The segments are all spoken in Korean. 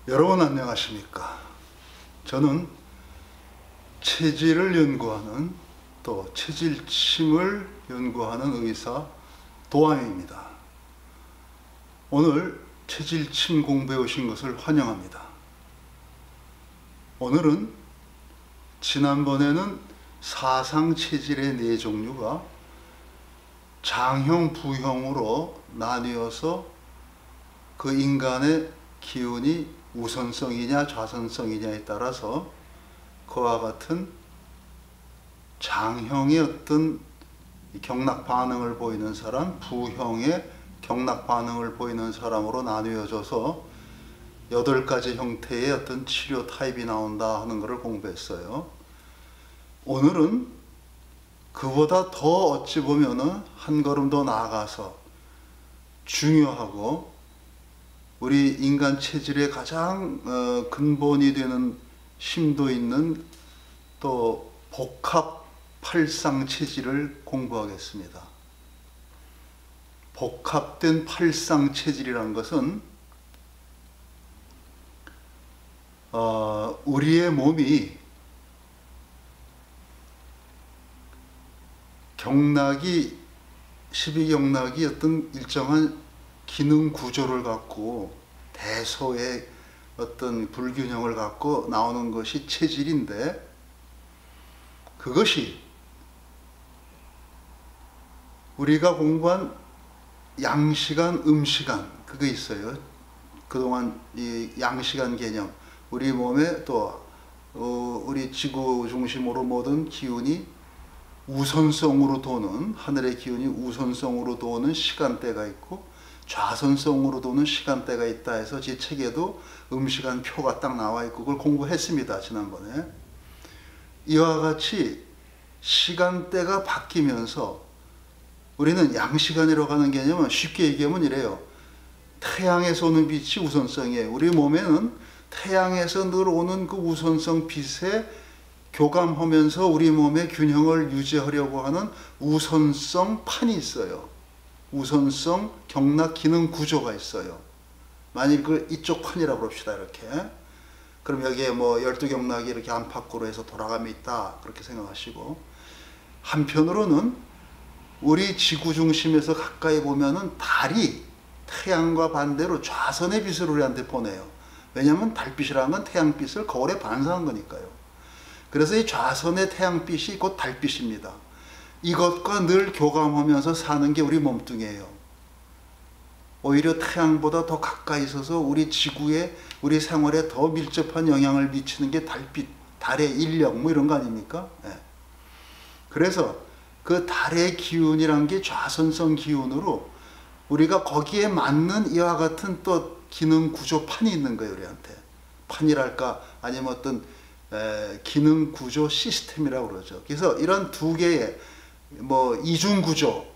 여러분 안녕하십니까? 저는 체질을 연구하는 또 체질침을 연구하는 의사 도암입니다. 오늘 체질침 공부해 오신 것을 환영합니다. 오늘은 지난번에는 사상 체질의 네 종류가 장형, 부형으로 나뉘어서 그 인간의 기운이 우선성이냐 좌선성이냐에 따라서 그와 같은 장형의 어떤 경락 반응을 보이는 사람, 부형의 경락 반응을 보이는 사람으로 나뉘어져서 8가지 형태의 어떤 치료 타입이 나온다 하는 것을 공부했어요. 오늘은 그보다 더 어찌 보면은 한 걸음 더 나아가서 중요하고 우리 인간 체질의 가장 근본이 되는 심도 있는 또 복합 팔상 체질을 공부하겠습니다. 복합된 팔상 체질이란 것은 우리의 몸이 경락이 12경락이 어떤 일정한 기능 구조를 갖고 대소의 어떤 불균형을 갖고 나오는 것이 체질인데, 그것이 우리가 공부한 양시간, 음시간 그거 있어요. 그동안 이 양시간 개념, 우리 몸에 또 우리 지구 중심으로 모든 기운이 우선성으로 도는, 하늘의 기운이 우선성으로 도는 시간대가 있고 좌선성으로 도는 시간대가 있다 해서 제 책에도 음시간 표가 딱 나와 있고 그걸 공부했습니다, 지난번에. 이와 같이 시간대가 바뀌면서 우리는 양시간이라고 하는 개념은 쉽게 얘기하면 이래요. 태양에서 오는 빛이 우선성이에요. 우리 몸에는 태양에서 늘 오는 그 우선성 빛에 교감하면서 우리 몸의 균형을 유지하려고 하는 우선성 판이 있어요. 우선성 경락 기능 구조가 있어요. 만일 그 이쪽 판이라고 봅시다, 이렇게. 그럼 여기에 뭐 12경락이 이렇게 안팎으로 해서 돌아감이 있다, 그렇게 생각하시고, 한편으로는 우리 지구 중심에서 가까이 보면은 달이 태양과 반대로 좌선의 빛을 우리한테 보내요. 왜냐하면 달빛이라는 건 태양빛을 거울에 반사한 거니까요. 그래서 이 좌선의 태양빛이 곧 달빛입니다. 이것과 늘 교감하면서 사는 게 우리 몸뚱이에요. 오히려 태양보다 더 가까이 있어서 우리 지구에, 우리 생활에 더 밀접한 영향을 미치는 게 달빛, 달의 인력 뭐 이런 거 아닙니까? 네. 그래서 그 달의 기운이란 게 좌선성 기운으로 우리가 거기에 맞는 이와 같은 또 기능 구조판이 있는 거예요, 우리한테. 판이랄까 아니면 어떤 기능 구조 시스템이라고 그러죠. 그래서 이런 두 개의 뭐 이중 구조,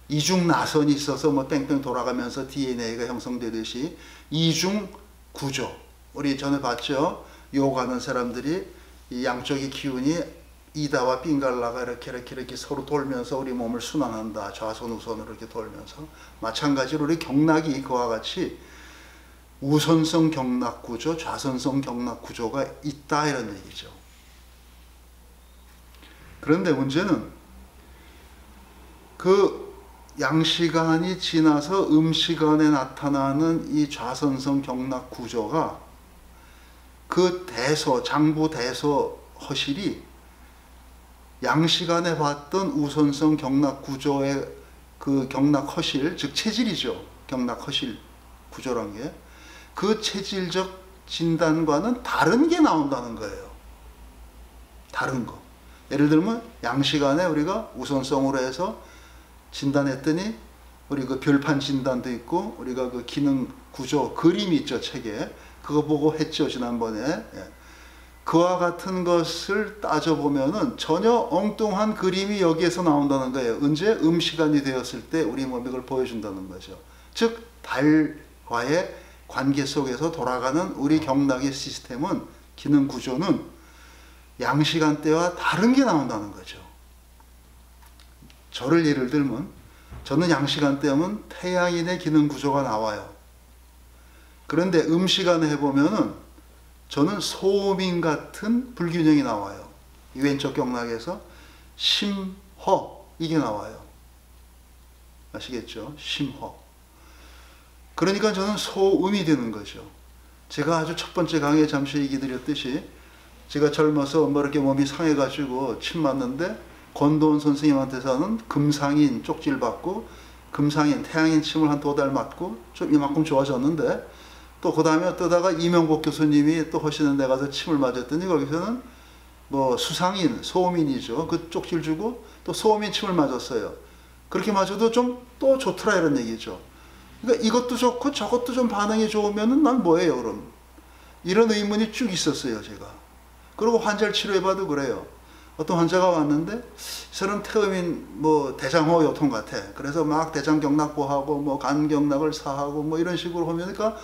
이중 나선이 있어서 뭐 뺑뺑 돌아가면서 DNA가 형성되듯이 이중 구조. 우리 전에 봤죠? 요가하는 사람들이 이 양쪽의 기운이 이다와 빙갈라가 이렇게 서로 돌면서 우리 몸을 순환한다. 좌선 우선으로 이렇게 돌면서. 마찬가지로 우리 경락이 그와 같이 우선성 경락 구조, 좌선성 경락 구조가 있다, 이런 얘기죠. 그런데 문제는 그 양시간이 지나서 음시간에 나타나는 이 좌선성 경락 구조가 그 대소, 장부 대소 허실이 양시간에 봤던 우선성 경락 구조의 그 경락 허실, 즉 체질이죠. 경락 허실 구조란 게 그 체질적 진단과는 다른 게 나온다는 거예요. 다른 거. 예를 들면 양시간에 우리가 우선성으로 해서 진단했더니 우리 그 별판 진단도 있고 우리가 그 기능 구조 그림이 있죠, 책에. 그거 보고 했죠, 지난번에. 그와 같은 것을 따져보면은 전혀 엉뚱한 그림이 여기에서 나온다는 거예요. 언제? 음시간이 되었을 때 우리 몸이 그걸 보여준다는 거죠. 즉 달과의 관계 속에서 돌아가는 우리 경락의 시스템은, 기능 구조는 양시간대와 다른 게 나온다는 거죠. 저를 예를 들면 저는 양시간대 하면 태양인의 기능 구조가 나와요. 그런데 음시간 해보면은 저는 소음인 같은 불균형이 나와요. 이 왼쪽 경락에서 심허 이게 나와요. 아시겠죠? 심허. 그러니까 저는 소음이 되는 거죠. 제가 아주 첫 번째 강의에 잠시 얘기 드렸듯이 제가 젊어서 뭐 이렇게 몸이 상해가지고 침 맞는데 권도원 선생님한테서는 금상인 쪽지를 받고 금상인 태양인 침을 한 2달 맞고 좀 이만큼 좋아졌는데 또 그 다음에 뜨다가 이명복 교수님이 또 하시는 데 가서 침을 맞았더니 거기서는 뭐 수상인, 소음인이죠. 그 쪽지를 주고 또 소음인 침을 맞았어요. 그렇게 맞아도 좀 또 좋더라 이런 얘기죠. 그러니까 이것도 좋고 저것도 좀 반응이 좋으면은 난 뭐예요 그럼? 이런 의문이 쭉 있었어요 제가. 그리고 환자를 치료해봐도 그래요. 어떤 환자가 왔는데 이 사람 태음인 뭐 대장호 요통 같아. 그래서 막 대장경락보하고 뭐 간경락을 사하고 뭐 이런 식으로 하니까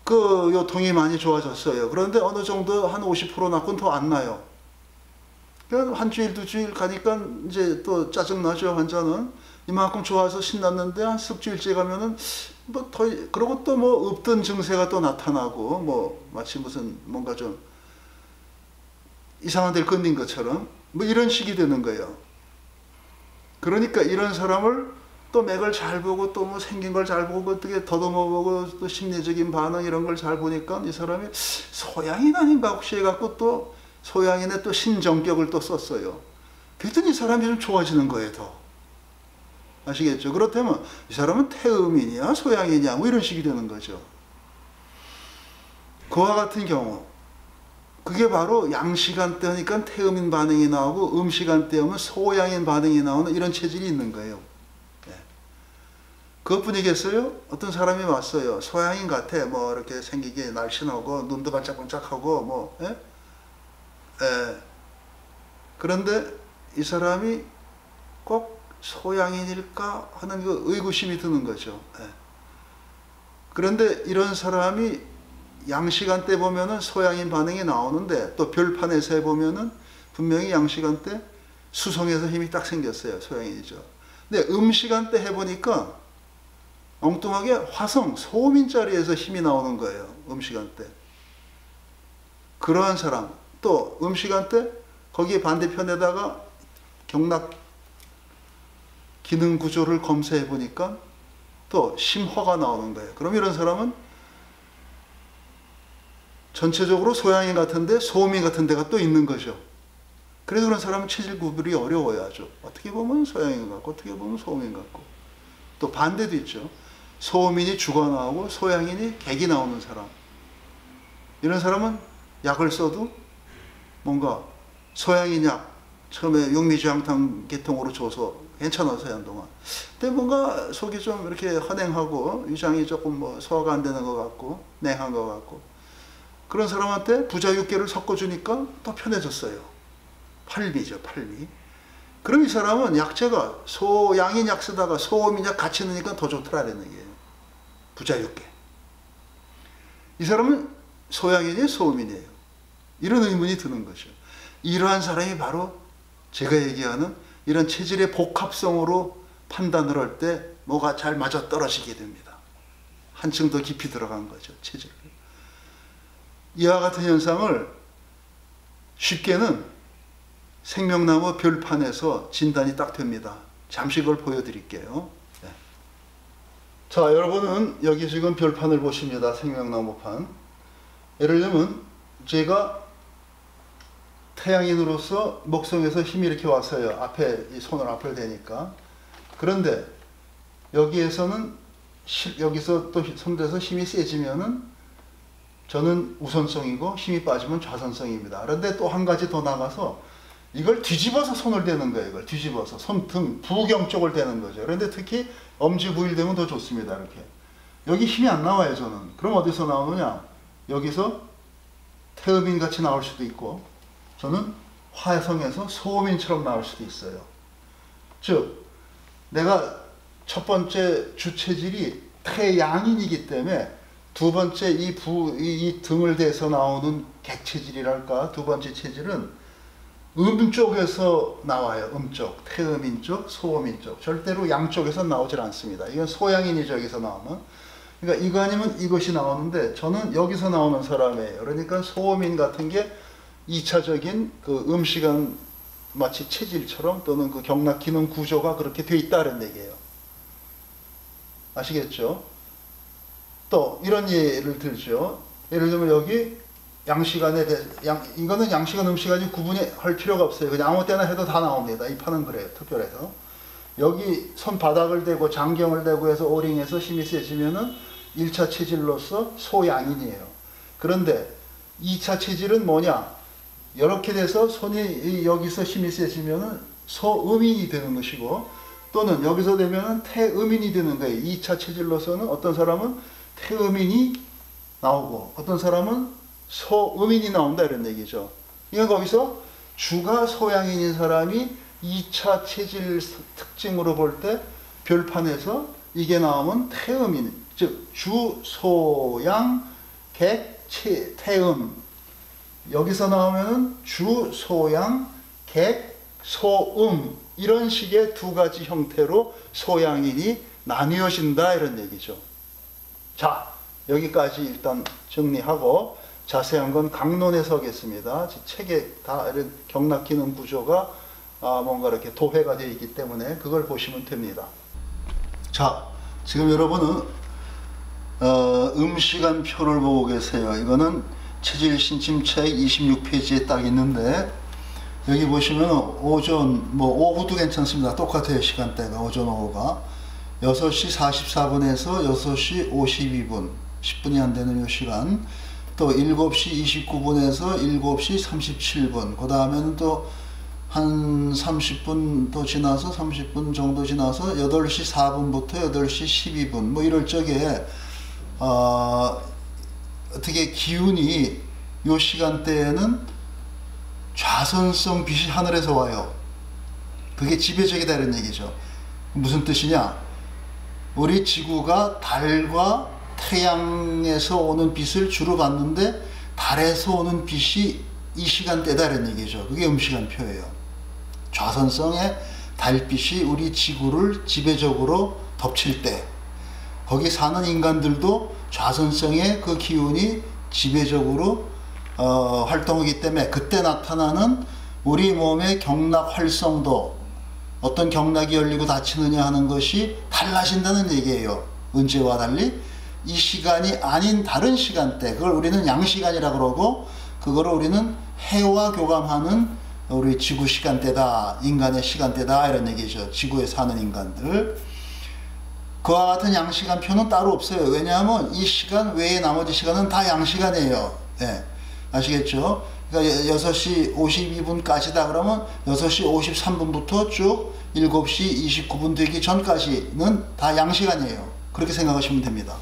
그 요통이 많이 좋아졌어요. 그런데 어느 정도 한 50% 낫고는 더 안 나요. 그러니까 한 주일, 2주일 가니까 이제 또 짜증나죠, 환자는. 이만큼 좋아서 신났는데 한 습주일째 가면은 뭐 더, 그러고 또 뭐 없던 증세가 또 나타나고 뭐 마치 무슨 뭔가 좀 이상한 데를 건든 것처럼 뭐 이런 식이 되는 거예요. 그러니까 이런 사람을 또 맥을 잘 보고 또 뭐 생긴 걸 잘 보고 어떻게 더듬어 보고 또 심리적인 반응 이런 걸 잘 보니까 이 사람이 소양인 아닌가 혹시 해갖고 또 소양인의 또 신정격을 또 썼어요. 그랬더니 이 사람이 좀 좋아지는 거예요 더. 아시겠죠? 그렇다면 이 사람은 태음이냐 소양이냐 뭐 이런 식이 되는 거죠. 그와 같은 경우 그게 바로 양시간대 하니까 태음인 반응이 나오고 음시간대 하면 소양인 반응이 나오는 이런 체질이 있는 거예요. 네. 그것뿐이겠어요? 어떤 사람이 왔어요. 소양인 같아. 뭐 이렇게 생기게 날씬하고 눈도 반짝반짝하고 뭐 예? 예. 그런데 이 사람이 꼭 소양인일까 하는 그 의구심이 드는 거죠. 예. 그런데 이런 사람이 양시간대 보면은 소양인 반응이 나오는데 또 별판에서 해보면은 분명히 양시간대 수성에서 힘이 딱 생겼어요. 소양인이죠. 근데 음시간대 해보니까 엉뚱하게 화성, 소음인 자리에서 힘이 나오는 거예요. 음시간대. 그러한 사람. 또 음시간대 거기에 반대편에다가 경락 기능 구조를 검사해 보니까 또 심화가 나오는 거예요. 그럼 이런 사람은 전체적으로 소양인 같은데 소음인 같은 데가 또 있는 거죠. 그래서 그런 사람은 체질 구별이 어려워요. 아주. 어떻게 보면 소양인 같고 어떻게 보면 소음인 같고. 또 반대도 있죠. 소음인이 죽어 나오고 소양인이 객이 나오는 사람. 이런 사람은 약을 써도 뭔가 소양인 약 처음에 육미주황탕 계통으로 줘서 괜찮았어요 한동안. 근데 뭔가 속이 좀 이렇게 헌행하고 위장이 조금 뭐 소화가 안 되는 것 같고 냉한 것 같고 그런 사람한테 부자육계를 섞어주니까 더 편해졌어요. 팔미죠 팔미. 그럼 이 사람은 약재가 소양인 약 쓰다가 소음인 약 같이 넣으니까 더 좋더라는 얘기예요. 부자육계. 이 사람은 소양인이에요 소음인이에요. 이런 의문이 드는 거죠. 이러한 사람이 바로 제가 얘기하는 이런 체질의 복합성으로 판단을 할 때 뭐가 잘 맞아떨어지게 됩니다. 한층 더 깊이 들어간 거죠. 체질을. 이와 같은 현상을 쉽게는 생명나무 별판에서 진단이 딱 됩니다. 잠시 그걸 보여드릴게요. 네. 자, 여러분은 여기 지금 별판을 보십니다. 생명나무판. 예를 들면 제가 태양인으로서 목성에서 힘이 이렇게 왔어요. 앞에 이 손을 앞을 대니까. 그런데 여기에서는 여기서 또 손대서 힘이 세지면은 저는 우선성이고 힘이 빠지면 좌선성입니다. 그런데 또 한 가지 더 나가서 이걸 뒤집어서 손을 대는 거예요. 이걸 뒤집어서 손등 부경 쪽을 대는 거죠. 그런데 특히 엄지 부위를 대면 더 좋습니다. 이렇게 여기 힘이 안 나와요. 저는. 그럼 어디서 나오느냐? 여기서 태음인 같이 나올 수도 있고 저는 화성에서 소음인처럼 나올 수도 있어요. 즉 내가 첫 번째 주체질이 태양인이기 때문에 두 번째 이 등을 대서 나오는 객체질이랄까 두 번째 체질은 쪽에서 나와요. 쪽, 태음인 쪽, 소음인 쪽. 절대로 양쪽에서 나오질 않습니다. 이건 소양인이 저기서 나오면 그러니까 이거 아니면 이것이 나오는데 저는 여기서 나오는 사람이에요. 그러니까 소음인 같은 게 2차적인 그 음시간 마치 체질처럼 또는 그 경락 기능 구조가 그렇게 돼 있다는 얘기예요. 아시겠죠? 또 이런 예를 들죠. 예를 들면 여기 양시간에 대해 이거는 양시간 음시간이 구분이 할 필요가 없어요. 그냥 아무 때나 해도 다 나옵니다. 이 판은 그래요. 특별해서 여기 손바닥을 대고 장경을 대고 해서 오링해서 힘이 세지면은 1차 체질로서 소양인이에요. 그런데 2차 체질은 뭐냐? 이렇게 돼서 손이 여기서 힘이 세지면은 소음인이 되는 것이고, 또는 여기서 되면은 태음인이 되는 거예요. 2차 체질로서는 어떤 사람은 태음인이 나오고 어떤 사람은 소음인이 나온다 이런 얘기죠. 그러니까 거기서 주가 소양인인 사람이 2차 체질 특징으로 볼 때 별판에서 이게 나오면 태음인, 즉 주, 소양, 객, 태음. 여기서 나오면은 주, 소양, 객, 소음, 이런 식의 두 가지 형태로 소양인이 나뉘어진다 이런 얘기죠. 자, 여기까지 일단 정리하고 자세한 건 강론에서 하겠습니다. 책에 다 이런 경락 기능 구조가 뭔가 이렇게 도회가 되어 있기 때문에 그걸 보시면 됩니다. 자, 지금 여러분은 음시간 표를 보고 계세요. 이거는 체질 신침책 26페이지에 딱 있는데, 여기 보시면 오전, 오후도 괜찮습니다. 똑같아요. 시간대가 오전 오후가 6시 44분에서 6시 52분 10분이 안 되는 이 시간, 또 7시 29분에서 7시 37분, 그 다음에는 또 한 30분 더 지나서 30분 정도 지나서 8시 4분부터 8시 12분 뭐 이럴 적에 어떻게 기운이 요 시간대에는 좌선성 빛이 하늘에서 와요. 그게 지배적이다 이런 얘기죠. 무슨 뜻이냐? 우리 지구가 달과 태양에서 오는 빛을 주로 받는데 달에서 오는 빛이 이 시간대다 이런 얘기죠. 그게 음시간표예요. 좌선성의 달빛이 우리 지구를 지배적으로 덮칠 때, 거기 사는 인간들도 좌선성의 그 기운이 지배적으로 활동하기 때문에 그때 나타나는 우리 몸의 경락 활성도, 어떤 경락이 열리고 닫히느냐 하는 것이 달라진다는 얘기예요. 은제와 달리 이 시간이 아닌 다른 시간대, 그걸 우리는 양시간이라고 그러고, 그거를 우리는 해와 교감하는 우리 지구 시간대다, 인간의 시간대다 이런 얘기죠. 지구에 사는 인간들. 그와 같은 양시간표는 따로 없어요. 왜냐하면 이 시간 외에 나머지 시간은 다 양시간이에요. 네. 아시겠죠? 그러니까 6시 52분까지다 그러면 6시 53분부터 쭉 7시 29분 되기 전까지는 다 양시간이에요. 그렇게 생각하시면 됩니다.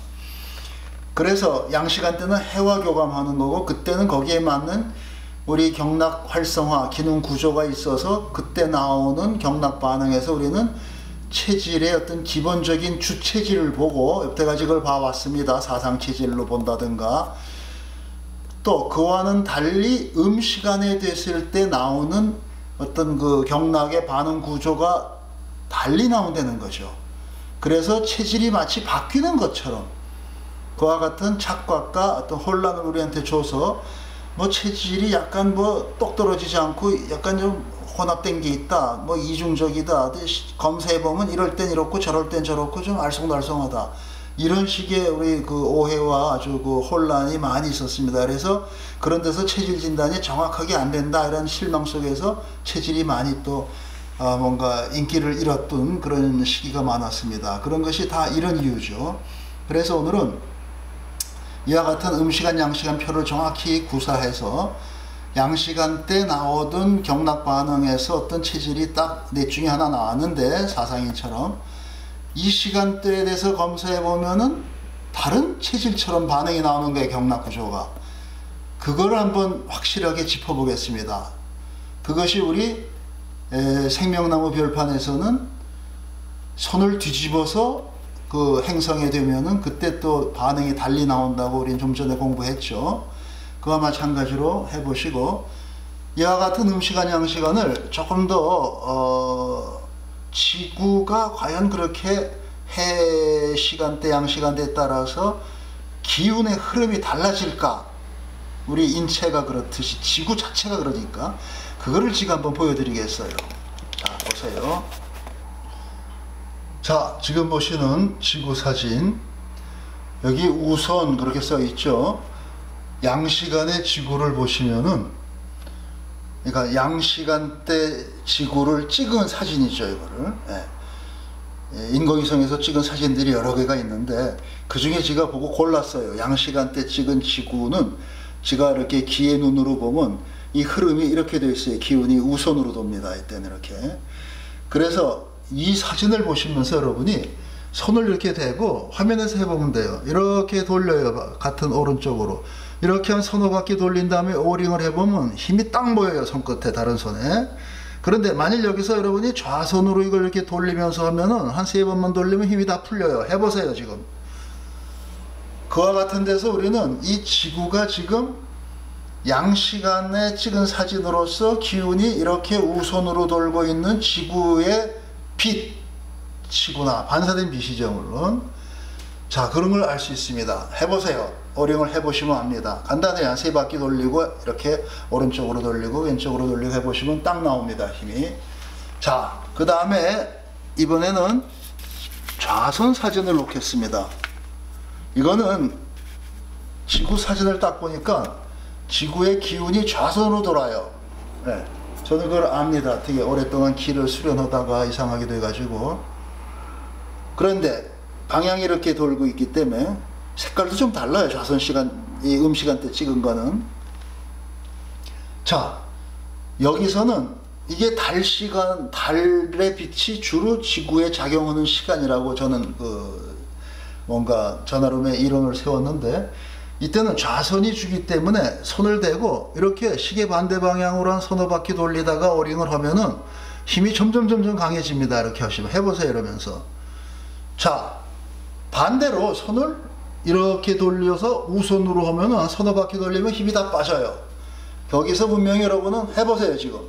그래서 양시간 때는 해와 교감하는 거고, 그때는 거기에 맞는 우리 경락 활성화 기능 구조가 있어서 그때 나오는 경락 반응에서 우리는 체질의 어떤 기본적인 주체질을 보고 여태까지 그걸 봐왔습니다. 사상체질로 본다든가, 또 그와는 달리 음시간에 됐을 때 나오는 어떤 그 경락의 반응 구조가 달리 나온다는 거죠. 그래서 체질이 마치 바뀌는 것처럼 그와 같은 착각과 어떤 혼란을 우리한테 줘서 체질이 약간 똑 떨어지지 않고 약간 좀 혼합된 게 있다, 이중적이다, 검사해보면 이럴 땐 이렇고 저럴 땐 저렇고 좀 알쏭달쏭하다, 이런 식의 우리 그 오해와 아주 그 혼란이 많이 있었습니다. 그래서 그런 데서 체질 진단이 정확하게 안 된다, 이런 실망 속에서 체질이 많이 또 뭔가 인기를 잃었던 그런 시기가 많았습니다. 그런 것이 다 이런 이유죠. 그래서 오늘은 이와 같은 음시간 양시간 표를 정확히 구사해서 양시간 때 나오던 경락 반응에서 어떤 체질이 딱 넷 중에 하나 나왔는데, 사상인처럼 이 시간대에 대해서 검사해 보면은 다른 체질처럼 반응이 나오는 거예요. 경락 구조가. 그걸 한번 확실하게 짚어보겠습니다. 그것이 우리 생명나무 별판에서는 손을 뒤집어서 그 행성에 되면은 그때 또 반응이 달리 나온다고 우리는 좀 전에 공부했죠. 그와 마찬가지로 해보시고, 이와 같은 음시간 양시간을 조금 더 지구가 과연 그렇게 해 시간대, 양 시간대에 따라서 기운의 흐름이 달라질까? 우리 인체가 그렇듯이 지구 자체가 그러니까 그거를 지금 한번 보여드리겠어요. 자, 보세요. 자, 지금 보시는 지구 사진, 여기 우선 그렇게 써 있죠. 양시간의 지구를 보시면은, 그러니까 양시간대 지구를 찍은 사진이죠, 이거를. 인공위성에서 찍은 사진들이 여러 개가 있는데 그 중에 제가 보고 골랐어요. 양시간대 찍은 지구는 제가 이렇게 기의 눈으로 보면 이 흐름이 이렇게 되어 있어요. 기운이 우선으로 돕니다. 이때는 이렇게. 그래서 이 사진을 보시면서 여러분이 손을 이렇게 대고 화면에서 해보면 돼요. 이렇게 돌려요. 같은 오른쪽으로. 이렇게 한 서너 바퀴 돌린 다음에 오링을 해보면 힘이 딱 모여요. 손끝에, 다른 손에. 그런데 만일 여기서 여러분이 좌손으로 이걸 이렇게 돌리면서 하면은 한 3번만 돌리면 힘이 다 풀려요. 해보세요, 지금. 그와 같은 데서 우리는 이 지구가 지금 양시간에 찍은 사진으로서 기운이 이렇게 우선으로 돌고 있는 지구의 빛이구나. 반사된 빛이죠, 물론. 자, 그런 걸 알 수 있습니다. 해보세요. 오링을 해보시면 압니다. 간단해요. 3바퀴 돌리고 이렇게 오른쪽으로 돌리고 왼쪽으로 돌리고 해보시면 딱 나옵니다. 힘이. 자, 그 다음에 이번에는 좌선 사진을 놓겠습니다. 이거는 지구 사진을 딱 보니까 지구의 기운이 좌선으로 돌아요. 네, 저는 그걸 압니다. 되게 오랫동안 기를 수련하다가 이상하게 돼가지고. 그런데 방향이 이렇게 돌고 있기 때문에 색깔도 좀 달라요. 좌선 시간, 이 음시간대 찍은 거는. 자, 여기서는 이게 달 시간, 달의 빛이 주로 지구에 작용하는 시간이라고 저는 뭔가 전화룸에 이론을 세웠는데, 이때는 좌선이 주기 때문에 손을 대고 이렇게 시계 반대 방향으로 한 서너 바퀴 돌리다가 오링을 하면은 힘이 점점 강해집니다. 이렇게 하시면 해보세요. 이러면서. 자, 반대로 손을 이렇게 돌려서 우선으로 하면은 한 서너 바퀴 돌리면 힘이 다 빠져요. 여기서 분명히 여러분은 해보세요. 지금.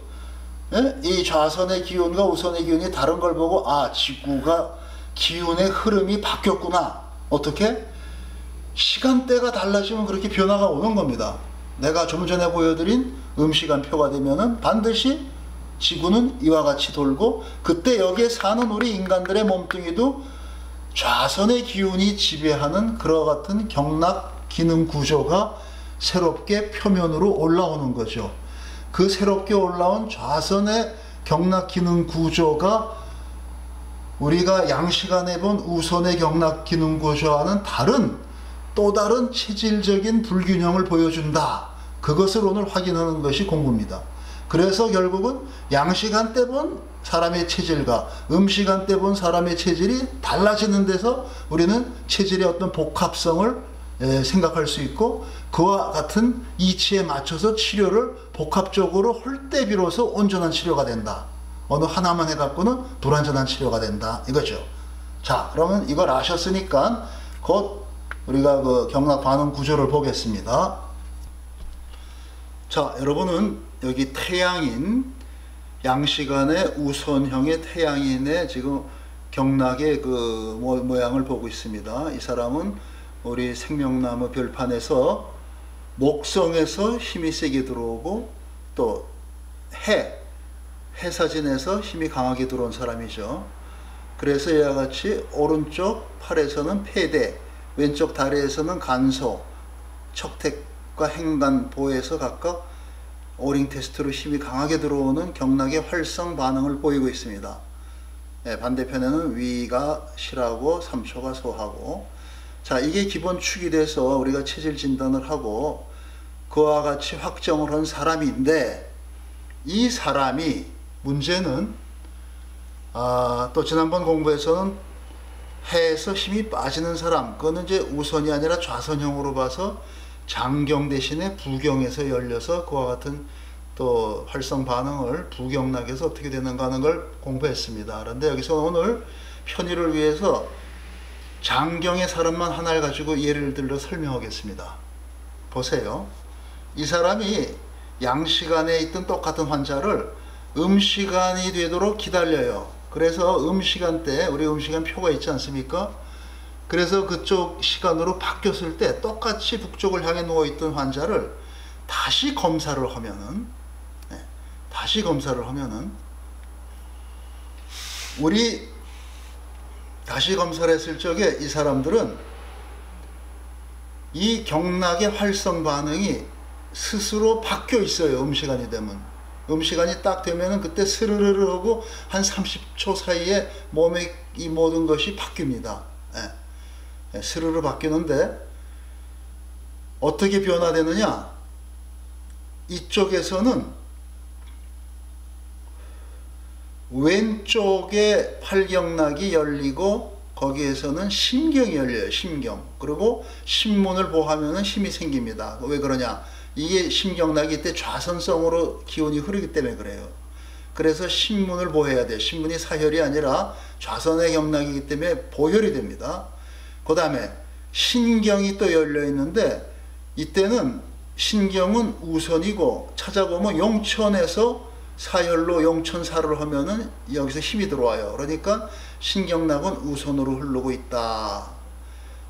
예? 이 좌선의 기운과 우선의 기운이 다른 걸 보고, 아, 지구가 기운의 흐름이 바뀌었구나. 어떻게? 시간대가 달라지면 그렇게 변화가 오는 겁니다. 내가 좀 전에 보여드린 음시간표가 되면은 반드시 지구는 이와 같이 돌고, 그때 여기에 사는 우리 인간들의 몸뚱이도 좌선의 기운이 지배하는 그와 같은 경락 기능 구조가 새롭게 표면으로 올라오는 거죠. 그 새롭게 올라온 좌선의 경락 기능 구조가 우리가 양시간에 본 우선의 경락 기능 구조와는 다른 또 다른 체질적인 불균형을 보여준다. 그것을 오늘 확인하는 것이 공부입니다. 그래서 결국은 양시간 때 본 사람의 체질과 음시간 때 본 사람의 체질이 달라지는 데서 우리는 체질의 어떤 복합성을 생각할 수 있고, 그와 같은 이치에 맞춰서 치료를 복합적으로 할 때 비로소 온전한 치료가 된다. 어느 하나만 해갖고는 불완전한 치료가 된다. 이거죠. 자, 그러면 이걸 아셨으니까 곧 우리가 그 경락 반응 구조를 보겠습니다. 자, 여러분은 여기 태양인 양시간의 우선형의 태양인의 지금 경락의 그 모양을 보고 있습니다. 이 사람은 우리 생명나무 별판에서 목성에서 힘이 세게 들어오고 또 해사진에서 힘이 강하게 들어온 사람이죠. 그래서 이와 같이 오른쪽 팔에서는 폐대, 왼쪽 다리에서는 간소, 척택과 행간보에서 각각 오링 테스트로 힘이 강하게 들어오는 경락의 활성 반응을 보이고 있습니다. 반대편에는 위가 실하고 3초가 소하고. 자, 이게 기본 축이 돼서 우리가 체질 진단을 하고 그와 같이 확정을 한 사람인데, 이 사람이 문제는 또 지난번 공부에서는 해에서 힘이 빠지는 사람, 그거는 이제 우선이 아니라 좌선형으로 봐서 장경 대신에 부경에서 열려서 그와 같은 또 활성 반응을 부경락에서 어떻게 되는가 하는 걸 공부했습니다. 그런데 여기서 오늘 편의를 위해서 장경의 사람만 하나를 가지고 예를 들어 설명하겠습니다. 보세요. 이 사람이 양시간에 있던 똑같은 환자를 음시간이 되도록 기다려요. 그래서 음시간대, 우리 음시간 표가 있지 않습니까? 그래서 그쪽 시간으로 바뀌었을 때 똑같이 북쪽을 향해 누워있던 환자를 다시 검사를 하면은, 다시 검사를 하면은, 우리 다시 검사를 했을 적에 이 사람들은 이 경락의 활성 반응이 스스로 바뀌어 있어요. 음시간이 되면. 음시간이 딱 되면은 그때 스르르르 하고 한 30초 사이에 몸의 이 모든 것이 바뀝니다. 스르르 바뀌는데 어떻게 변화되느냐? 이쪽에서는 왼쪽에 팔경락이 열리고 거기에서는 심경이 열려요. 심경. 그리고 심문을 보하면은 힘이 생깁니다. 왜 그러냐? 이게 심경락이 이때 좌선성으로 기운이 흐르기 때문에 그래요. 그래서 심문을 보해야 돼요. 심문이 사혈이 아니라 좌선의 경락이기 때문에 보혈이 됩니다. 그 다음에 신경이 또 열려 있는데 이때는 신경은 우선이고 찾아보면 용천에서 사혈로 용천사를 하면은 여기서 힘이 들어와요. 그러니까 신경락은 우선으로 흐르고 있다.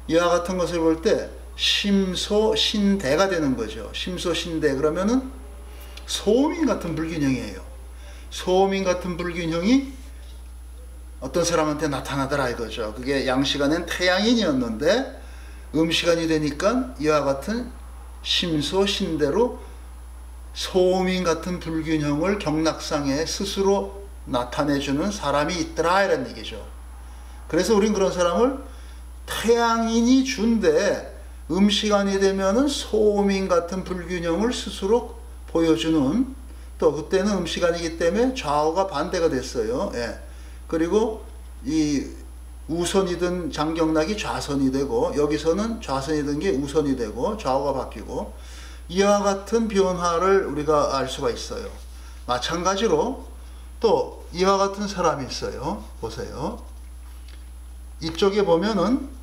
이와 같은 것을 볼 때 심소신대가 되는 거죠. 심소신대 그러면은 소음인 같은 불균형이에요. 소음인 같은 불균형이 어떤 사람한테 나타나더라 이거죠. 그게 양시간엔 태양인이었는데 음시간이 되니까 이와 같은 심소신대로 소음인 같은 불균형을 경락상에 스스로 나타내주는 사람이 있더라 이런 얘기죠. 그래서 우린 그런 사람을 태양인이 준데 음시간이 되면은 소음인 같은 불균형을 스스로 보여주는, 또 그때는 음시간이기 때문에 좌우가 반대가 됐어요. 그리고 이 우선이든 장경락이 좌선이 되고 여기서는 좌선이든 게 우선이 되고 좌우가 바뀌고 이와 같은 변화를 우리가 알 수가 있어요. 마찬가지로 또 이와 같은 사람이 있어요. 보세요. 이쪽에 보면은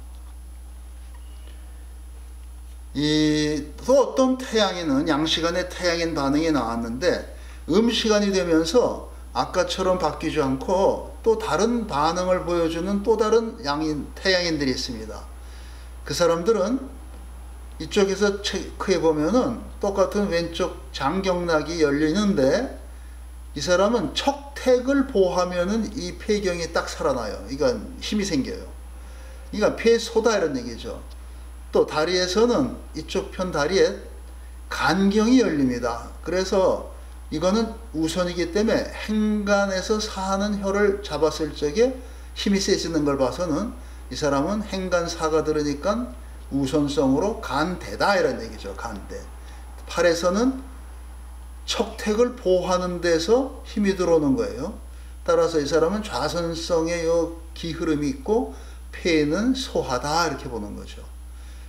또 어떤 태양인은 양시간에 태양인 반응이 나왔는데 음시간이 되면서 아까처럼 바뀌지 않고 또 다른 반응을 보여주는 또 다른 태양인들이 있습니다. 그 사람들은 이쪽에서 체크해 보면은 똑같은 왼쪽 장경락이 열리는데 이 사람은 척택을 보하면은 이 폐경이 딱 살아나요. 이건 힘이 생겨요. 그러니까 폐소다 이런 얘기죠. 또 다리에서는 이쪽 편 다리에 간경이 열립니다. 그래서 이거는 우선이기 때문에 행간에서 사는 혀를 잡았을 적에 힘이 세지는 걸 봐서는 이 사람은 행간사가 들으니까 우선성으로 간대다 이런 얘기죠. 간대. 팔에서는 척택을 보호하는 데서 힘이 들어오는 거예요. 따라서 이 사람은 좌선성의 요 기흐름이 있고 폐는 소하다 이렇게 보는 거죠.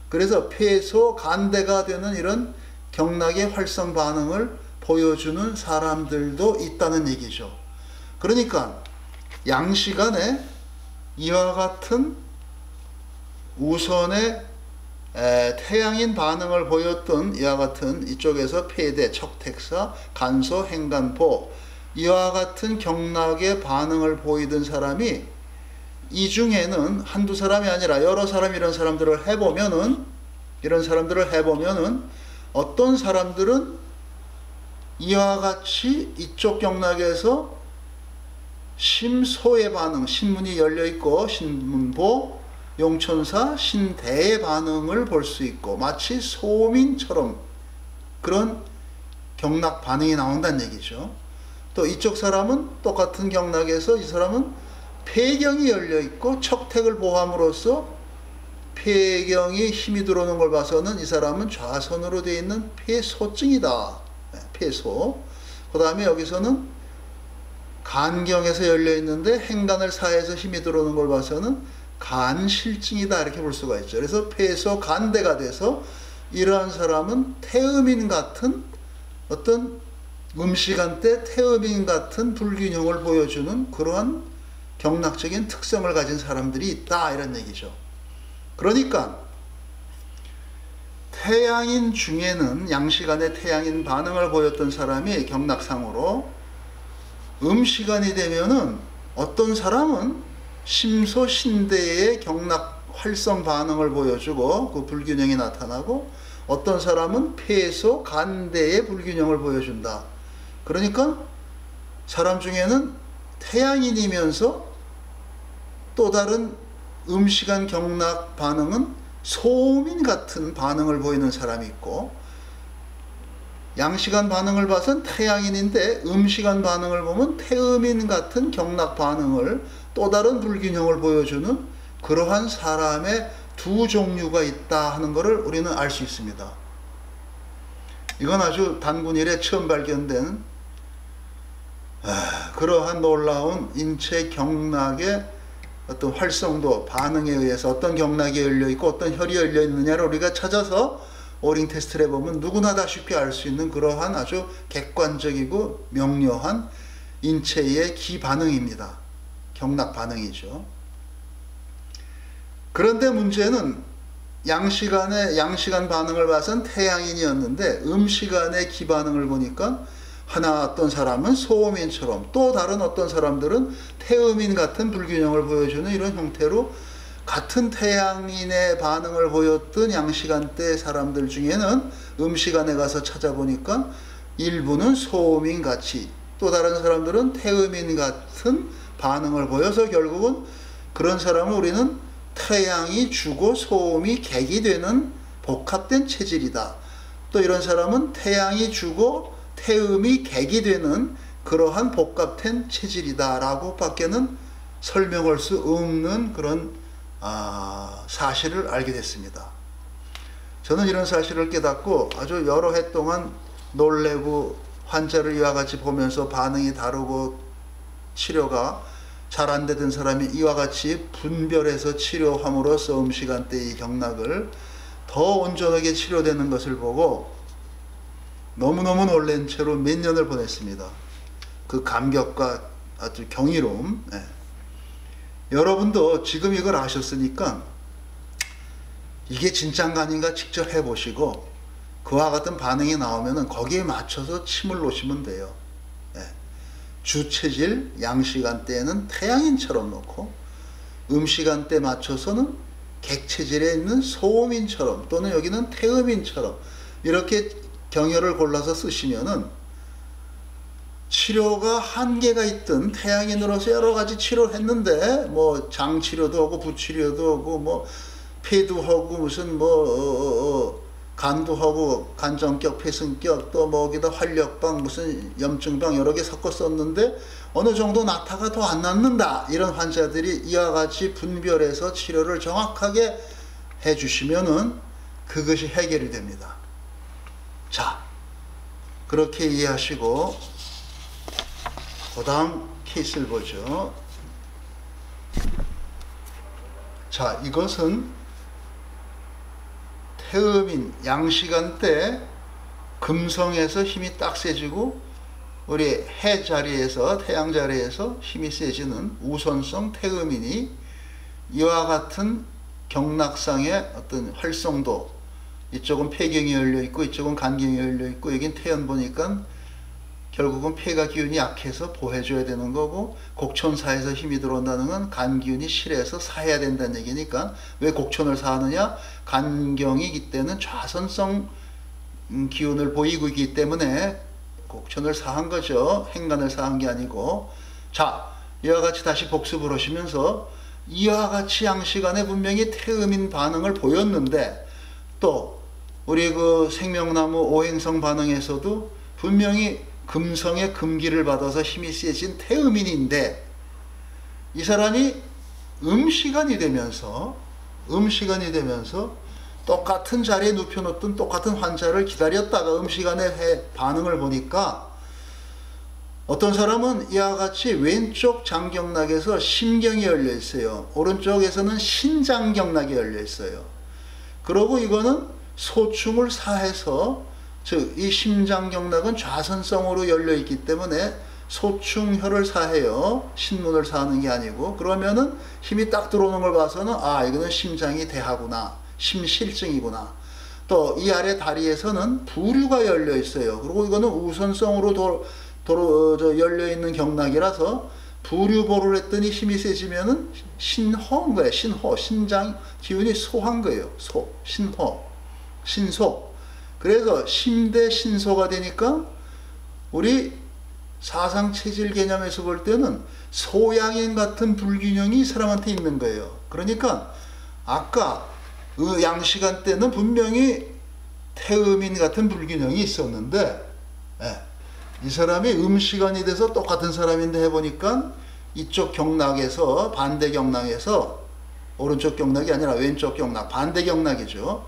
그래서 폐소 간대가 되는 이런 경락의 활성 반응을 보여주는 사람들도 있다는 얘기죠. 그러니까 양시간에 이와 같은 우선의 태양인 반응을 보였던 이와 같은 이쪽에서 폐대, 척택사, 간소, 행간보 이와 같은 경락의 반응을 보이던 사람이 이 중에는 한두 사람이 아니라 여러 사람 이런 사람들을 해보면은 어떤 사람들은 이와 같이 이쪽 경락에서 심소의 반응, 신문이 열려있고 신문보, 용천사, 신대의 반응을 볼 수 있고 마치 소민처럼 그런 경락 반응이 나온다는 얘기죠. 또 이쪽 사람은 똑같은 경락에서 이 사람은 폐경이 열려있고 척택을 보함으로써 폐경이 힘이 들어오는 걸 봐서는 이 사람은 좌선으로 되어 있는 폐소증이다. 폐소. 그 다음에 여기서는 간경에서 열려있는데 행간을 사해서 힘이 들어오는 걸 봐서는 간실증이다 이렇게 볼 수가 있죠. 그래서 폐소 간대가 돼서 이러한 사람은 태음인 같은 어떤 음시간대 태음인 같은 불균형을 보여주는 그러한 경락적인 특성을 가진 사람들이 있다 이런 얘기죠. 그러니까 태양인 중에는 양시간에 태양인 반응을 보였던 사람이 경락상으로 음시간이 되면은 어떤 사람은 심소신대의 경락 활성 반응을 보여주고 그 불균형이 나타나고, 어떤 사람은 폐소 간대의 불균형을 보여준다. 그러니까 사람 중에는 태양인이면서 또 다른 음시간 경락 반응은 소음인 같은 반응을 보이는 사람이 있고, 양시간 반응을 봐선 태양인인데 음시간 반응을 보면 태음인 같은 경락 반응을, 또 다른 불균형을 보여주는 그러한 사람의 두 종류가 있다 하는 것을 우리는 알 수 있습니다. 이건 아주 단군 이래 처음 발견된 그러한 놀라운 인체 경락의 어떤 활성도, 반응에 의해서 어떤 경락이 열려있고 어떤 혈이 열려있느냐를 우리가 찾아서 오링 테스트를 해보면 누구나 다 쉽게 알 수 있는 그러한 아주 객관적이고 명료한 인체의 기반응입니다. 경락 반응이죠. 그런데 문제는 양시간 반응을 봐선 태양인이었는데 음시간의 기반응을 보니까 하나 어떤 사람은 소음인처럼, 또 다른 어떤 사람들은 태음인 같은 불균형을 보여주는 이런 형태로, 같은 태양인의 반응을 보였던 양시간대 사람들 중에는 음시간에 가서 찾아보니까 일부는 소음인 같이, 또 다른 사람들은 태음인 같은 반응을 보여서 결국은 그런 사람을 우리는 태양이 주고 소음이 객이 되는 복합된 체질이다. 또 이런 사람은 태양이 주고 태음이 객이 되는 그러한 복합된 체질이다 라고 밖에는 설명할 수 없는 그런 사실을 알게 됐습니다. 저는 이런 사실을 깨닫고 아주 여러 해 동안 놀래고 환자를 이와 같이 보면서 반응이 다르고 치료가 잘 안 되던 사람이 이와 같이 분별해서 치료함으로써 음시간대의 경락을 더 온전하게 치료되는 것을 보고 너무너무 놀란 채로 몇 년을 보냈습니다. 그 감격과 아주 경이로움. 여러분도 지금 이걸 아셨으니까 이게 진짜인가 아닌가 직접 해보시고 그와 같은 반응이 나오면 거기에 맞춰서 침을 놓으시면 돼요. 주체질 양시간대에는 태양인처럼 놓고 음시간대 맞춰서는 객체질에 있는 소음인처럼 또는 여기는 태음인처럼 이렇게 경혈을 골라서 쓰시면은 치료가 한계가 있던 태양인으로서 여러 가지 치료를 했는데 뭐 장치료도 하고 부치료도 하고 뭐 폐도 하고 무슨 간도 하고 간정격, 폐승격 또 뭐 거기다 활력방 무슨 염증방 여러 개 섞어 썼는데 어느 정도 나타가 더 안 낫는다 이런 환자들이 이와 같이 분별해서 치료를 정확하게 해주시면은 그것이 해결이 됩니다. 자, 그렇게 이해하시고 그 다음 케이스를 보죠. 자, 이것은 태음인 양시간대 금성에서 힘이 딱 세지고 우리 해 자리에서 태양 자리에서 힘이 세지는 우선성 태음인이 이와 같은 경락상의 어떤 활성도, 이쪽은 폐경이 열려 있고 이쪽은 간경이 열려 있고 여긴 태연 보니까 결국은 폐가 기운이 약해서 보해줘야 되는 거고, 곡천사에서 힘이 들어온다는 건 간 기운이 실해서 사해야 된다는 얘기니까 왜 곡천을 사하느냐? 간경이기 때는 좌선성 기운을 보이고 있기 때문에 곡천을 사한 거죠. 행간을 사한 게 아니고. 자, 이와 같이 다시 복습을 하시면서 이와 같이 양시간에 분명히 태음인 반응을 보였는데 또 우리 그 생명나무 오행성 반응에서도 분명히 금성의 금기를 받아서 힘이 세진 태음인인데 이 사람이 음시간이 되면서 똑같은 자리에 눕혀놓던 똑같은 환자를 기다렸다가 음시간에 반응을 보니까 어떤 사람은 이와 같이 왼쪽 장경락에서 심경이 열려 있어요. 오른쪽에서는 신장경락이 열려 있어요. 그러고 이거는 소충을 사해서 즉 이 심장경락은 좌선성으로 열려 있기 때문에 소충혈을 사해요. 신문을 사하는 게 아니고. 그러면은 힘이 딱 들어오는 걸 봐서는 아, 이거는 심장이 대하구나, 심실증이구나. 또 이 아래 다리에서는 부류가 열려 있어요. 그리고 이거는 우선성으로 열려 있는 경락이라서 부류보를 했더니 힘이 세지면은 신호인 거예요. 신호, 신장 기운이 소한 거예요. 소, 신호, 신소. 그래서 심대 신소가 되니까 우리 사상 체질 개념에서 볼 때는 소양인 같은 불균형이 이 사람한테 있는 거예요. 그러니까 아까 그 양시간 때는 분명히 태음인 같은 불균형이 있었는데, 이 사람이 음시간이 돼서 똑같은 사람인데 해보니까 이쪽 경락에서, 반대 경락에서, 오른쪽 경락이 아니라 왼쪽 경락, 반대 경락이죠.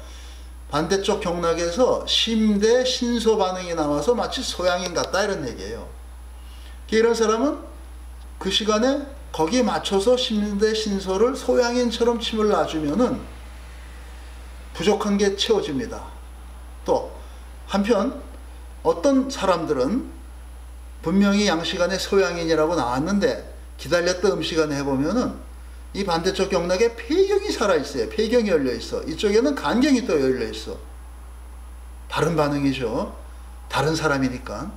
반대쪽 경락에서 심대 신소 반응이 나와서 마치 소양인 같다 이런 얘기예요. 이런 사람은 그 시간에 거기에 맞춰서 심대 신소를 소양인처럼 침을 놔주면은 부족한 게 채워집니다. 또 한편 어떤 사람들은 분명히 양시간에 소양인이라고 나왔는데 기다렸던 음시간에 해보면은 이 반대쪽 경락에 폐경이 살아있어요. 폐경이 열려있어. 이쪽에는 간경이 또 열려있어. 다른 반응이죠. 다른 사람이니까.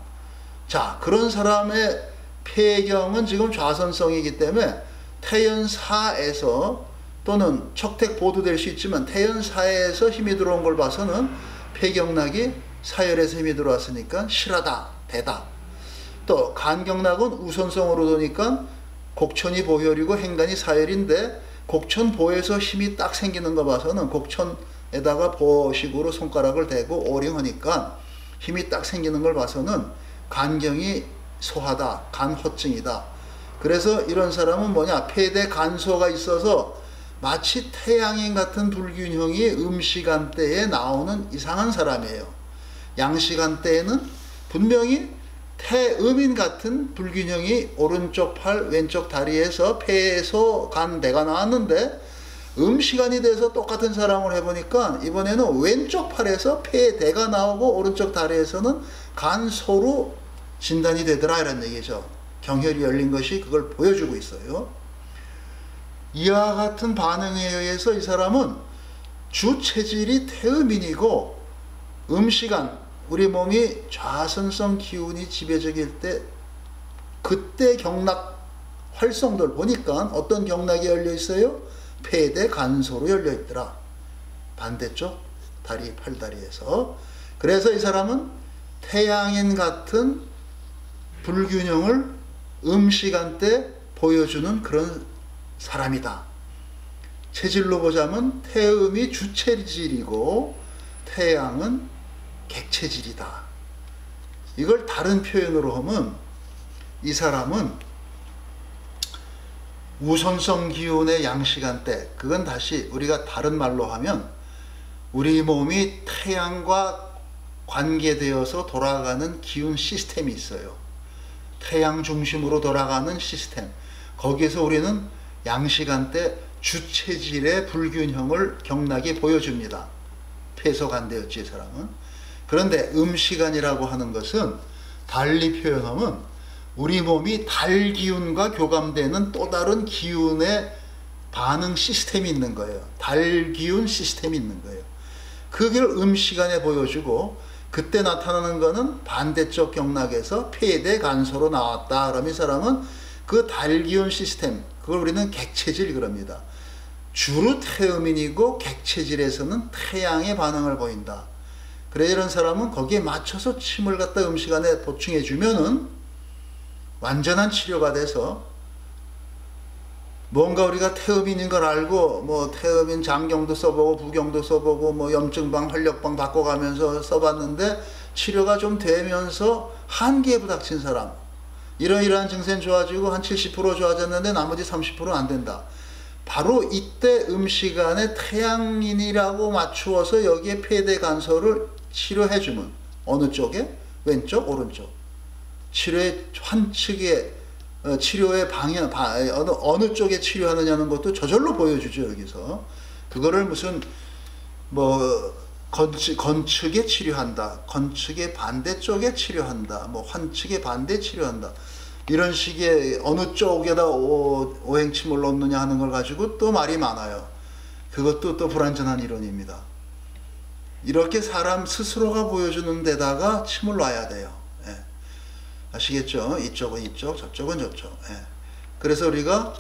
자, 그런 사람의 폐경은 지금 좌선성이기 때문에 태연사에서 또는 척택 보도될 수 있지만 태연사에서 힘이 들어온 걸 봐서는 폐경락이 사열에서 힘이 들어왔으니까 실하다, 되다. 또 간경락은 우선성으로 도니까 곡천이 보혈이고 행간이 사열인데 곡천 보에서 힘이 딱 생기는 거 봐서는 곡천에다가 보식으로 손가락을 대고 오링하니까 힘이 딱 생기는 걸 봐서는 간경이 소하다, 간호증이다. 그래서 이런 사람은 뭐냐, 폐대 간소가 있어서 마치 태양인 같은 불균형이 음시간대에 나오는 이상한 사람이에요. 양시간대에는 분명히 태음인 같은 불균형이 오른쪽 팔, 왼쪽 다리에서 폐에서 간대가 나왔는데 음시간이 돼서 똑같은 사람을 해보니까 이번에는 왼쪽 팔에서 폐대가 나오고 오른쪽 다리에서는 간소로 진단이 되더라 이런 얘기죠. 경혈이 열린 것이 그걸 보여주고 있어요. 이와 같은 반응에 의해서 이 사람은 주 체질이 태음인이고 음시간, 우리 몸이 좌선성 기운이 지배적일 때 그때 경락 활성도를 보니까 어떤 경락이 열려 있어요? 폐대 간소로 열려 있더라. 반대쪽 다리, 팔다리에서. 그래서 이 사람은 태양인 같은 불균형을 음시간 때 보여주는 그런 사람이다. 체질로 보자면 태음이 주체질이고 태양은 객체질이다. 이걸 다른 표현으로 하면 이 사람은 우선성 기운의 양시간 때, 그건 다시 우리가 다른 말로 하면 우리 몸이 태양과 관계되어서 돌아가는 기운 시스템이 있어요. 태양 중심으로 돌아가는 시스템. 거기에서 우리는 양시간 때 주체질의 불균형을 경락이 보여줍니다. 폐소간대였지 이 사람은. 그런데 음시간이라고 하는 것은 달리 표현하면 우리 몸이 달 기운과 교감되는 또 다른 기운의 반응 시스템이 있는 거예요. 달 기운 시스템이 있는 거예요. 그걸 음시간에 보여주고 그때 나타나는 것은 반대쪽 경락에서 폐대 간소로 나왔다. 그럼 이 사람은 그 달기운 시스템, 그걸 우리는 객체질 그럽니다. 주로 태음인이고 객체질에서는 태양의 반응을 보인다. 그래 이런 사람은 거기에 맞춰서 침을 갖다 음시간에 보충해 주면은 완전한 치료가 돼서 뭔가 우리가 태음인인 걸 알고 뭐 태음인 장경도 써보고 부경도 써보고 뭐 염증방 활력방 바꿔가면서 써봤는데 치료가 좀 되면서 한계에 부닥친 사람, 이러이러한 증세는 좋아지고 한 70% 좋아졌는데 나머지 30%는 안 된다. 바로 이때 음시간에 태양인이라고 맞추어서 여기에 폐대 간소를 치료해주면 어느 쪽에? 왼쪽, 오른쪽. 치료의 환측에 치료의 방향, 어느 쪽에 치료하느냐는 것도 저절로 보여주죠, 여기서. 그거를 무슨, 건축에 치료한다. 건축의 반대쪽에 치료한다. 환측의 반대 치료한다. 이런 식의 어느 쪽에다 오행침을 놓느냐 하는 걸 가지고 또 말이 많아요. 그것도 또 불완전한 이론입니다. 이렇게 사람 스스로가 보여주는 데다가 침을 놔야 돼요. 아시겠죠? 이쪽은 이쪽, 저쪽은 저쪽. 그래서 우리가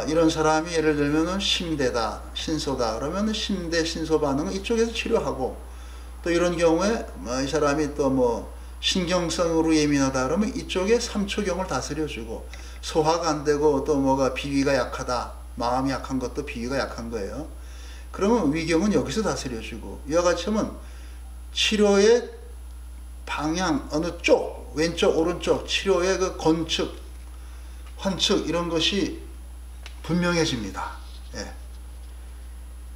이런 사람이 예를 들면은 심대다, 신소다 그러면 심대, 신소 반응은 이쪽에서 치료하고, 또 이런 경우에 이 사람이 또 뭐 신경성으로 예민하다 그러면 이쪽에 삼초경을 다스려주고, 소화가 안 되고 또 뭐가 비위가 약하다, 마음이 약한 것도 비위가 약한 거예요. 그러면 위경은 여기서 다스려주고, 이와 같이 하면 치료의 방향 어느 쪽, 왼쪽 오른쪽 치료의 그 건축, 환축 이런 것이 분명해집니다. 예.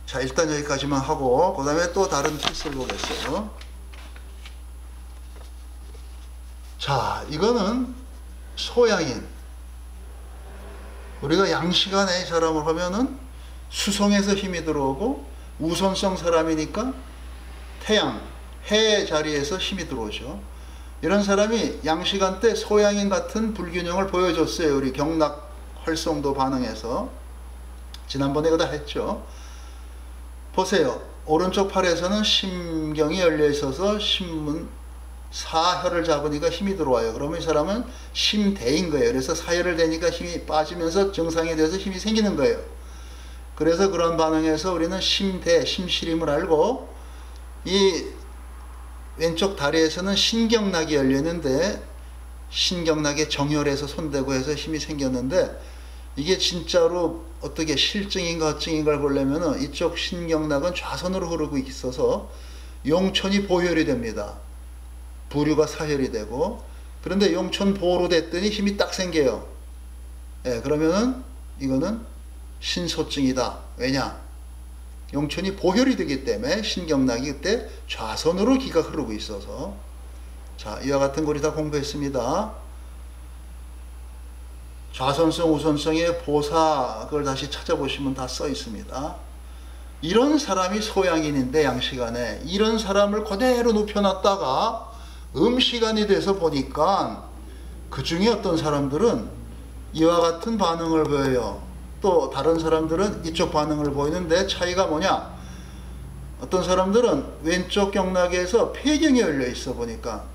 자, 일단 여기까지만 하고 그 다음에 또 다른 케이스를 보겠어요. 자, 이거는 소양인. 우리가 양시간에 이 사람을 하면은 수성에서 힘이 들어오고, 우선성 사람이니까 태양, 해 자리에서 힘이 들어오죠. 이런 사람이 양시간 때 소양인 같은 불균형을 보여줬어요. 우리 경락 활성도 반응에서. 지난번에 그다 했죠. 보세요. 오른쪽 팔에서는 심경이 열려 있어서 신문 사혈을 잡으니까 힘이 들어와요. 그러면 이 사람은 심대인 거예요. 그래서 사혈을 대니까 힘이 빠지면서 정상이 돼서 힘이 생기는 거예요. 그래서 그런 반응에서 우리는 심대, 심시림을 알고, 이 왼쪽 다리에서는 신경락이 열려 있는데 신경락에 정혈해서 손대고 해서 힘이 생겼는데, 이게 진짜로 어떻게 실증인가 허증인가를 보려면 이쪽 신경락은 좌선으로 흐르고 있어서 용촌이 보혈이 됩니다. 부류가 사혈이 되고, 그런데 용촌 보로 됐더니 힘이 딱 생겨요. 예, 그러면은 이거는 신소증이다. 왜냐? 용촌이 보혈이 되기 때문에 신경락이 그때 좌선으로 기가 흐르고 있어서. 자, 이와 같은 거 우리 다 공부했습니다. 좌선성, 우선성의 보사, 그걸 다시 찾아보시면 다 써 있습니다. 이런 사람이 소양인인데, 양시간에 이런 사람을 그대로 눕혀놨다가 음시간이 돼서 보니까 그 중에 어떤 사람들은 이와 같은 반응을 보여요. 또 다른 사람들은 이쪽 반응을 보이는데 차이가 뭐냐? 어떤 사람들은 왼쪽 경락에서 폐경이 열려 있어 보니까,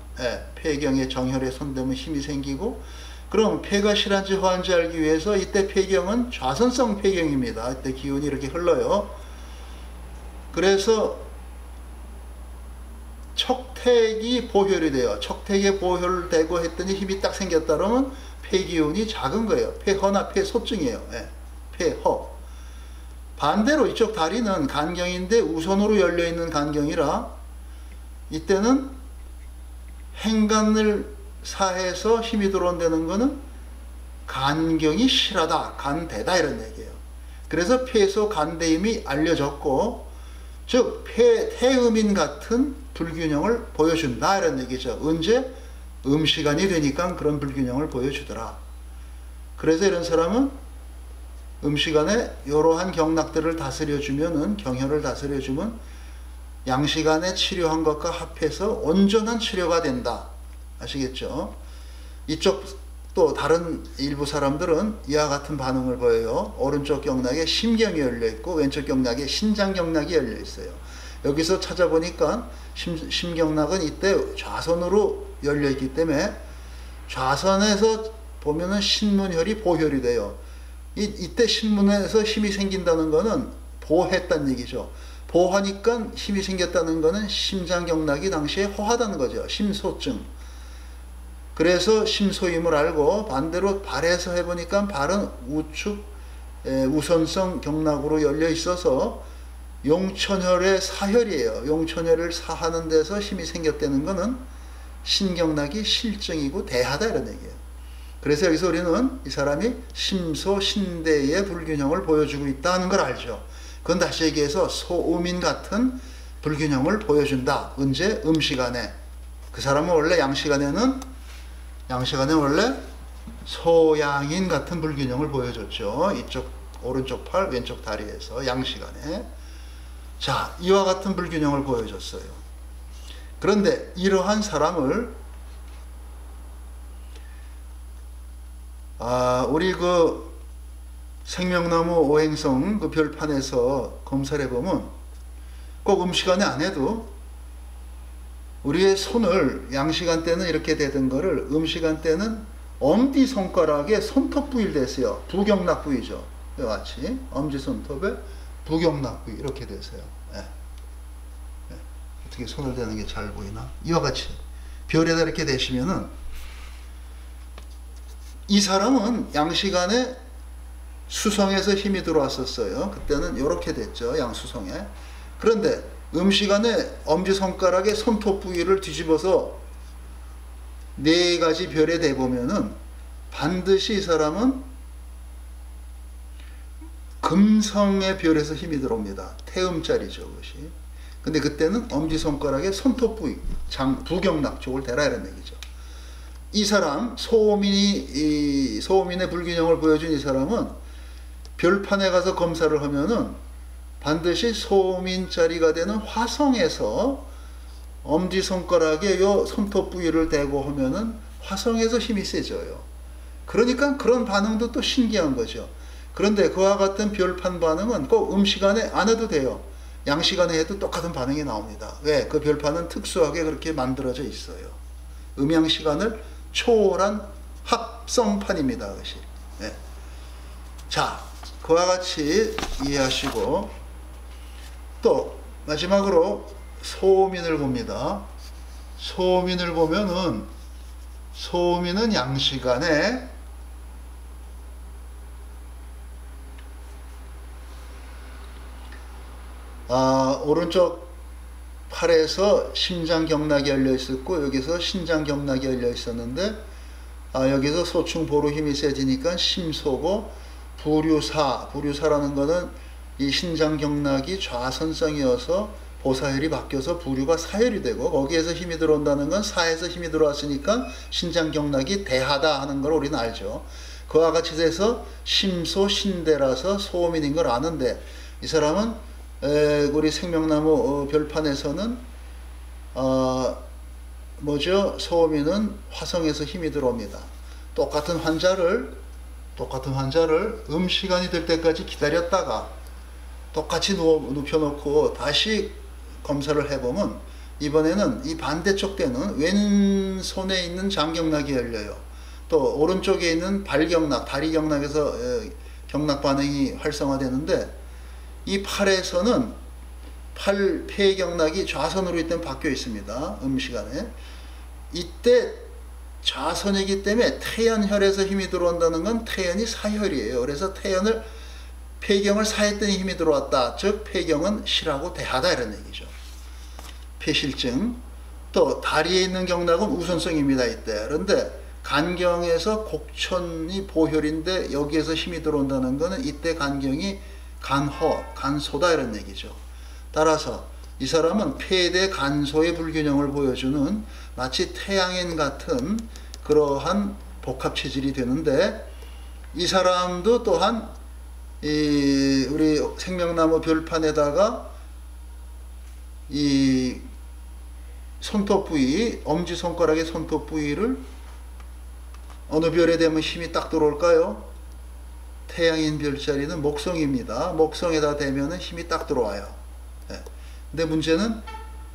폐경에 정혈에 손대면 힘이 생기고, 그럼 폐가 실한지 허한지 알기 위해서 이때 폐경은 좌선성 폐경입니다. 이때 기운이 이렇게 흘러요. 그래서 척택이 보혈이 돼요. 척택에 보혈되고 했더니 힘이 딱 생겼다 그러면 폐기운이 작은 거예요. 폐허나 폐소증이에요. 폐허. 반대로 이쪽 다리는 간경인데 우선으로 열려있는 간경이라, 이때는 행간을 사해서 힘이 들어온다는 것은 간경이 실하다, 간대다 이런 얘기예요. 그래서 폐소 간대임이 알려졌고, 즉 태음인 같은 불균형을 보여준다 이런 얘기죠. 언제? 음시간이 되니까 그런 불균형을 보여주더라. 그래서 이런 사람은 음시간에 이러한 경락들을 다스려주면은, 경혈을 다스려주면 양시간에 치료한 것과 합해서 온전한 치료가 된다. 아시겠죠? 이쪽 또 다른 일부 사람들은 이와 같은 반응을 보여요. 오른쪽 경락에 심경이 열려 있고 왼쪽 경락에 신장 경락이 열려 있어요. 여기서 찾아보니까 심경락은 이때 좌선으로 열려 있기 때문에 좌선에서 보면은 신문혈이 보혈이 돼요. 이때 신문에서 힘이 생긴다는 거는 보했다는 얘기죠. 보하니까 힘이 생겼다는 거는 심장경락이 당시에 허하다는 거죠. 심소증. 그래서 심소임을 알고, 반대로 발에서 해보니까 발은 우측 우선성 경락으로 열려 있어서 용천혈의 사혈이에요. 용천혈을 사하는 데서 힘이 생겼다는 거는 신경락이 실증이고 대하다 이런 얘기예요. 그래서 여기서 우리는 이 사람이 심소 신대의 불균형을 보여주고 있다는 걸 알죠. 그건 다시 얘기해서 소음인 같은 불균형을 보여준다. 언제? 음시간에. 그 사람은 원래 양시간에 원래 소양인 같은 불균형을 보여줬죠. 이쪽 오른쪽 팔 왼쪽 다리에서 양시간에. 자, 이와 같은 불균형을 보여줬어요. 그런데 이러한 사람을 우리 그 생명나무 오행성 그 별판에서 검사를 해보면 꼭 음시간에 안 해도 우리의 손을 양시간 때는 이렇게 되던 거를 음시간 때는 엄지손가락에 손톱 부위를 대세요. 부경락 부위죠. 이와 같이 엄지손톱에 부경락 부위 이렇게 되세요. 예. 예. 어떻게 손을 대는 게 잘 보이나? 이와 같이 별에다 이렇게 대시면은 이 사람은 양시간에 수성에서 힘이 들어왔었어요. 그때는 이렇게 됐죠. 양수성에. 그런데 음시간에 엄지손가락에 손톱 부위를 뒤집어서 네 가지 별에 대보면은 반드시 이 사람은 금성의 별에서 힘이 들어옵니다. 태음자리죠, 그것이. 근데 그때는 엄지손가락에 손톱 부위, 부경락 쪽을 대라 이런 얘기죠. 이 사람, 소민의 불균형을 보여준 이 사람은 별판에 가서 검사를 하면은 반드시 소민자리가 되는 화성에서 엄지손가락에 요 손톱 부위를 대고 하면은 화성에서 힘이 세져요. 그러니까 그런 반응도 또 신기한 거죠. 그런데 그와 같은 별판 반응은 꼭 음시간에 안 해도 돼요. 양시간에 해도 똑같은 반응이 나옵니다. 왜? 그 별판은 특수하게 그렇게 만들어져 있어요. 음양시간을 초월한 합성판입니다. 그것이. 네. 자, 그와 같이 이해하시고 또 마지막으로 소민을 봅니다. 소민을 보면은 소민은 양시간에 오른쪽 팔에서 심장경락이 열려 있었고 여기서 신장경락이 열려 있었는데 여기서 소충보루 힘이 세지니까 심소고 부류사라는 거는 이 신장경락이 좌선성이어서 보사혈이 바뀌어서 부류가 사혈이 되고 거기에서 힘이 들어온다는 건 사에서 힘이 들어왔으니까 신장경락이 대하다 하는 걸 우리는 알죠. 그와 같이 돼서 심소 신대라서 소민인 걸 아는데 이 사람은 우리 생명나무 별판에서는 소민은 화성에서 힘이 들어옵니다. 똑같은 환자를 음시간이 될 때까지 기다렸다가 똑같이 눕혀놓고 다시 검사를 해보면 이번에는 이 반대쪽 때는 왼손에 있는 장경락이 열려요. 또 오른쪽에 있는 발경락, 다리경락에서 경락 반응이 활성화되는데 이 팔에서는 폐경락이 좌선으로 이때 바뀌어 있습니다. 음시간에. 이때 좌선이기 때문에 태연혈에서 힘이 들어온다는 건 태연이 사혈이에요. 그래서 폐경을 사했더니 힘이 들어왔다. 즉 폐경은 실하고 대하다 이런 얘기죠. 폐실증. 또 다리에 있는 경락은 우선성입니다. 이때. 그런데 간경에서 곡천이 보혈인데 여기에서 힘이 들어온다는 것은 이때 간경이 간소다 이런 얘기죠. 따라서 이 사람은 폐대 간소의 불균형을 보여주는 마치 태양인 같은 그러한 복합 체질이 되는데 이 사람도 또한 우리 생명나무 별판에다가 이 손톱 부위, 엄지손가락의 손톱 부위를 어느 별에 대면 힘이 딱 들어올까요? 태양인 별자리는 목성입니다. 목성에다 대면은 힘이 딱 들어와요. 네. 근데 문제는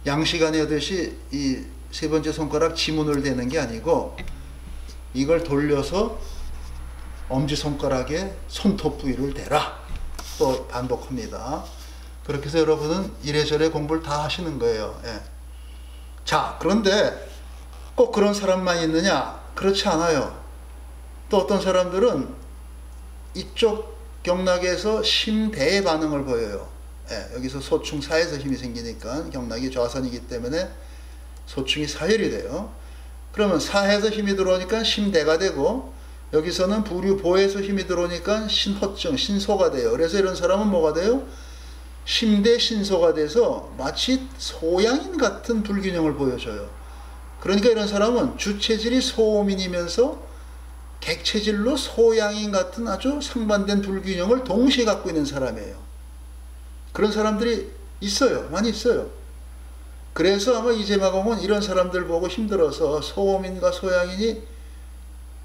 양시간에 하듯이 이 세 번째 손가락 지문을 대는 게 아니고 이걸 돌려서 엄지손가락에 손톱 부위를 대라. 또 반복합니다. 그렇게 해서 여러분은 이래저래 공부를 다 하시는 거예요. 예. 자, 그런데 꼭 그런 사람만 있느냐? 그렇지 않아요. 또 어떤 사람들은 이쪽 경락에서 심대의 반응을 보여요. 예, 여기서 소충 사에서 힘이 생기니까 경락이 좌선이기 때문에 소충이 사혈이 돼요. 그러면 사에서 힘이 들어오니까 심대가 되고 여기서는 부류보에서 힘이 들어오니까 신허증, 신소가 돼요. 그래서 이런 사람은 뭐가 돼요? 심대 신소가 돼서 마치 소양인 같은 불균형을 보여줘요. 그러니까 이런 사람은 주체질이 소민이면서 객체질로 소양인 같은 아주 상반된 불균형을 동시에 갖고 있는 사람이에요. 그런 사람들이 있어요. 많이 있어요. 그래서 아마 이재마공은 이런 사람들 보고 힘들어서 소민과 소양인이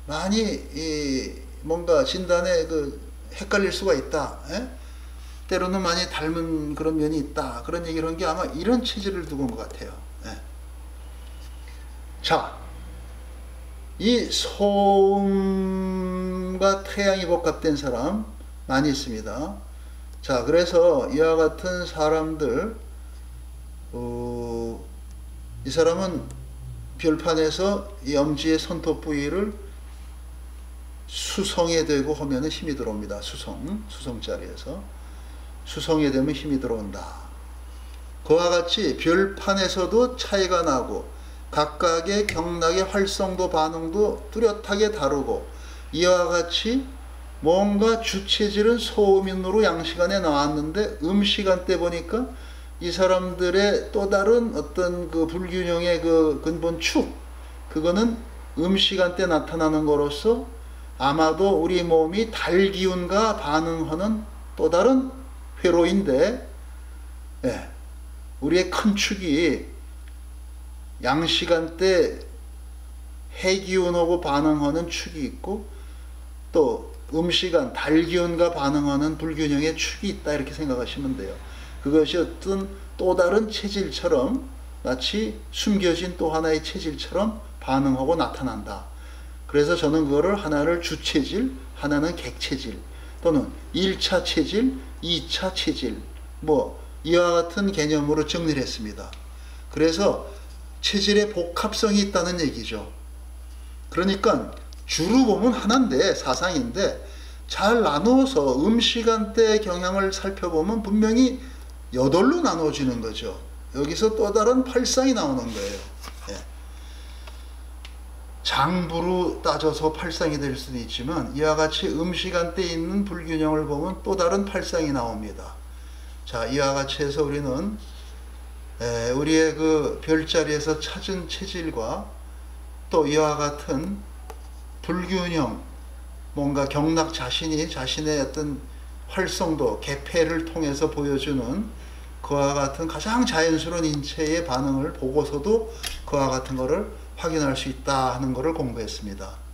많이 뭔가 진단에 헷갈릴 수가 있다. 에? 때로는 많이 닮은 그런 면이 있다. 그런 얘기를 한 게 아마 이런 체질을 두고 온 것 같아요. 예. 자, 이 소음과 태양이 복합된 사람 많이 있습니다. 자, 그래서 이와 같은 사람들, 이 사람은 별판에서 이 엄지의 손톱 부위를 수성에 대고 하면 힘이 들어옵니다. 수성자리에서 수성에 되면 힘이 들어온다. 그와 같이 별판에서도 차이가 나고 각각의 경락의 활성도 반응도 뚜렷하게 다르고, 이와 같이 뭔가 주체질은 소음인으로 양시간에 나왔는데 음시간 때 보니까 이 사람들의 또 다른 어떤 그 불균형의 그 근본 축, 그거는 음시간 때 나타나는 거로서 아마도 우리 몸이 달 기운과 반응하는 또 다른 회로인데, 예, 우리의 큰 축이 양시간 때 해기운하고 반응하는 축이 있고, 또 음시간 달기운과 반응하는 불균형의 축이 있다, 이렇게 생각하시면 돼요. 그것이 어떤 또 다른 체질처럼, 마치 숨겨진 또 하나의 체질처럼 반응하고 나타난다. 그래서 저는 그거를 하나를 주체질, 하나는 객체질, 또는 1차 체질, 2차 체질, 뭐 이와 같은 개념으로 정리를 했습니다. 그래서 체질의 복합성이 있다는 얘기죠. 그러니까 주로 보면 하나인데, 사상인데, 잘 나누어서 음시간대 경향을 살펴보면 분명히 8로 나눠지는 거죠. 여기서 또 다른 팔상이 나오는 거예요. 예. 장부로 따져서 팔상이 될 수도 있지만, 이와 같이 음시간대에 있는 불균형을 보면 또 다른 팔상이 나옵니다. 자, 이와 같이 해서 우리는 우리의 그 별자리에서 찾은 체질과 또 이와 같은 불균형, 뭔가 경락 자신이 자신의 어떤 활성도, 개폐를 통해서 보여주는 그와 같은 가장 자연스러운 인체의 반응을 보고서도 그와 같은 것을 확인할 수 있다 하는 것을 공부했습니다.